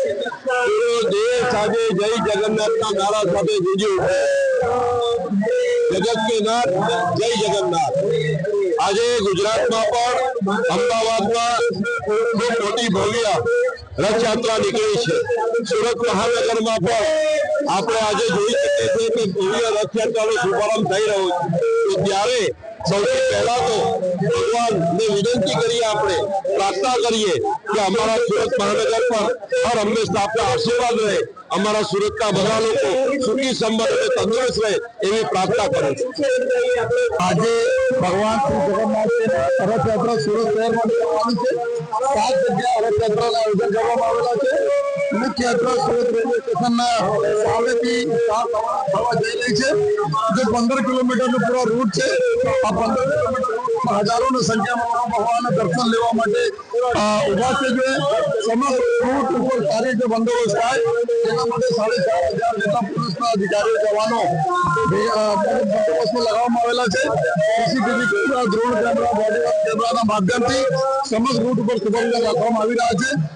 પૂરો દેશ આજે જય જગન્નાથના નારા સાથે ગુંજ્યું છે। જગત કે નાથ જય જગન્નાથ। આજે ગુજરાતમાં પણ અમદાવાદમાં ખૂબ મોટી ભવ્ય રથયાત્રા નીકળી છે। સુરત મહાનગરમાં પણ આપણે આજે જોઈ શકીએ છીએ કે ભવ્ય રથયાત્રાનો શુભારંભ થઈ રહ્યો છે। તો ત્યારે સૌથી પહેલા તો ભગવાનને વિનંતી કરીએ, આપણે પ્રાર્થના કરીએ કે અમારા સુરત મહાનગર પર હર હંમેશા આપના આશીર્વાદ રહે, અમારા સુરતના બધા લોકો સુખી સંપન્ન અને તંદુરસ્ત રહે એવી પ્રાર્થના કરું છું। આજે ભગવાન શ્રી જગન્નાથ રથયાત્રા સુરત શહેરમાં નીકળવાની છે। 7 જગ્યાએ રથયાત્રાનું આયોજન કરવામાં આવેલા છે। મુખ્ય યાત્રા સુરત રેલવે સ્ટેશનના સામેથી થવા જઈ રહી છે। જે 15 કિલોમીટરનો પૂરો રૂટ છે। આ 15 કિલોમીટર હજારોની સંખ્યામાં ભગવાનના દર્શન લેવા માટે ઉભા છે। જે સમગ્ર રૂટ ઉપર સારી રીતે બંદોબસ્ત થાય તેના માટે 4,500 જેટલા પોલીસના અધિકારીઓ જવાનો બંદોબસ્તમાં લગાવવામાં આવેલા છે। CCTV camera, drone camera, bodyguard કેમેરાના માધ્યમથી સમગ્ર રૂટ ઉપર સુરક્ષા રાખવામાં આવી રહ્યા છે।